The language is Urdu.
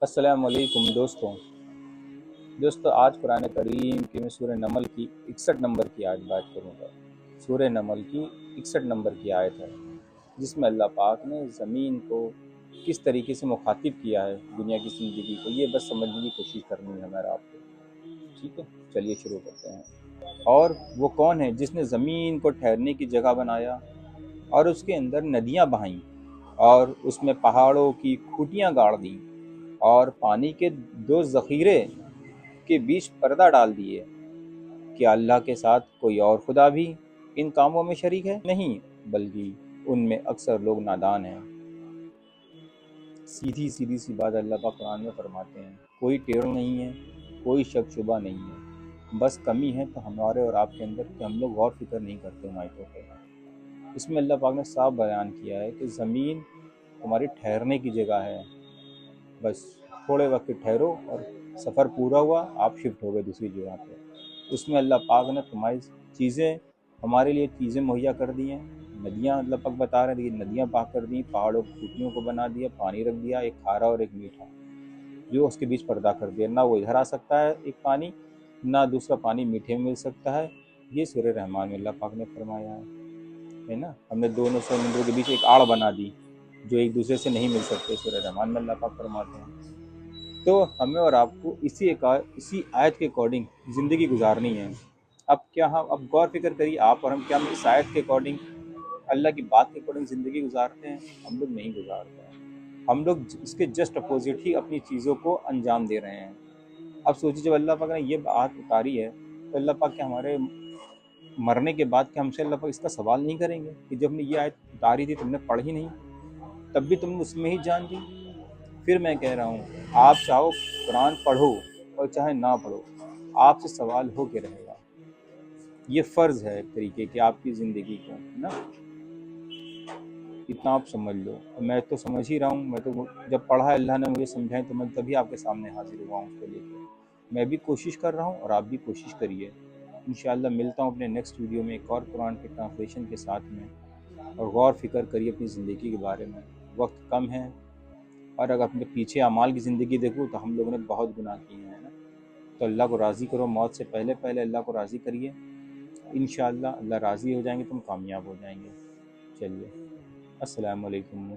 السلام علیکم دوستو آج قرآن کریم کی میں سورہ نمل کی 61 نمبر کی آیت بات کروں گا۔ سورہ نمل کی 61 نمبر کی آیت ہے جس میں اللہ پاک نے زمین کو کس طریقے سے مخاطب کیا ہے دنیا کی زندگی کو، یہ بس سمجھنے کی کوشش کرنی ہے ہمارا آپ کو۔ ٹھیک ہے، چلیے شروع کرتے ہیں۔ اور وہ کون ہے جس نے زمین کو ٹھہرنے کی جگہ بنایا اور اس کے اندر ندیاں بہائیں اور اس میں پہاڑوں کی کھوٹیاں گاڑ دیں اور پانی کے دو ذخیرے کے بیچ پردہ ڈال دیے۔ کیا اللہ کے ساتھ کوئی اور خدا بھی ان کاموں میں شریک ہے؟ نہیں، بلکہ ان میں اکثر لوگ نادان ہیں۔ سیدھی سی بات اللہ پاک قرآن میں فرماتے ہیں، کوئی ٹیڑھ نہیں ہے، کوئی شک شبہ نہیں ہے، بس کمی ہے تو ہمارے اور آپ کے اندر کہ ہم لوگ غور فکر نہیں کرتے ان آیتوں پہ۔ اس میں اللہ پاک نے صاف بیان کیا ہے کہ زمین ہماری ٹھہرنے کی جگہ ہے، بس تھوڑے وقت ٹھہرو اور سفر پورا ہوا آپ شفٹ ہو گئے دوسری جگہ پہ۔ اس میں اللہ پاک نے تمہاری چیزیں ہمارے لیے چیزیں مہیا کر دی ہیں۔ ندیاں اللہ پاک بتا رہے ہیں کہ ندیاں پاک کر دی، پہاڑوں کی کھوٹیوں کو بنا دیا، پانی رکھ دیا، ایک کھارا اور ایک میٹھا جو اس کے بیچ پردہ کر دیا، نہ وہ ادھر آ سکتا ہے ایک پانی، نہ دوسرا پانی میٹھے میں مل سکتا ہے۔ یہ سورہ رحمان میں اللہ پاک نے فرمایا ہے نا۔ ہم نے دونوں سمندروں کے بیچ ایک آڑ بنا دی جو ایک دوسرے سے نہیں مل سکتے، سورہ رحمان میں اللہ پاک فرماتے ہیں۔ تو ہمیں اور آپ کو اسی آیت کے اکارڈنگ زندگی گزارنی ہے۔ اب کیا اب غور فکر کریے آپ اور کیا ہم اس آیت کے اکارڈنگ اللہ کی بات کے اکارڈنگ زندگی گزارتے ہیں؟ ہم لوگ نہیں گزارتے ہیں، ہم لوگ اس کے جسٹ اپوزٹ ہی اپنی چیزوں کو انجام دے رہے ہیں۔ اب سوچیے جب اللہ پاک نے یہ بات اتاری ہے تو اللہ پاک کیا ہمارے مرنے کے بعد کیا ہم سے اللہ پاک اس کا سوال نہیں کریں گے کہ جب نے یہ آیت اتاری تھی تم نے پڑھی نہیں، تب بھی تم نے اس میں ہی جان دی؟ پھر میں کہہ رہا ہوں آپ چاہو قرآن پڑھو اور چاہے نہ پڑھو، آپ سے سوال ہو کے رہے گا۔ یہ فرض ہے ایک طریقے کہ آپ کی زندگی کو نا، اتنا آپ سمجھ لو۔ میں تو سمجھ ہی رہا ہوں، میں تو جب پڑھا اللہ نے مجھے سمجھائیں تو میں تبھی آپ کے سامنے حاضر ہوا ہوں اس کو لے کے۔ میں بھی کوشش کر رہا ہوں اور آپ بھی کوشش کریے۔ انشاءاللہ ملتا ہوں اپنے نیکسٹ ویڈیو میں ایک اور قرآن کے ٹرانسلیشن کے ساتھ میں، اور غور فکر کریے اپنی زندگی کے بارے میں۔ وقت کم ہے اور اگر اپنے پیچھے اعمال کی زندگی دیکھوں تو ہم لوگوں نے بہت گناہ کیے ہیں نا۔ تو اللہ کو راضی کرو، موت سے پہلے اللہ کو راضی کریے، انشاءاللہ اللہ راضی ہو جائیں گے تو ہم کامیاب ہو جائیں گے۔ چلیے، السلام علیکم۔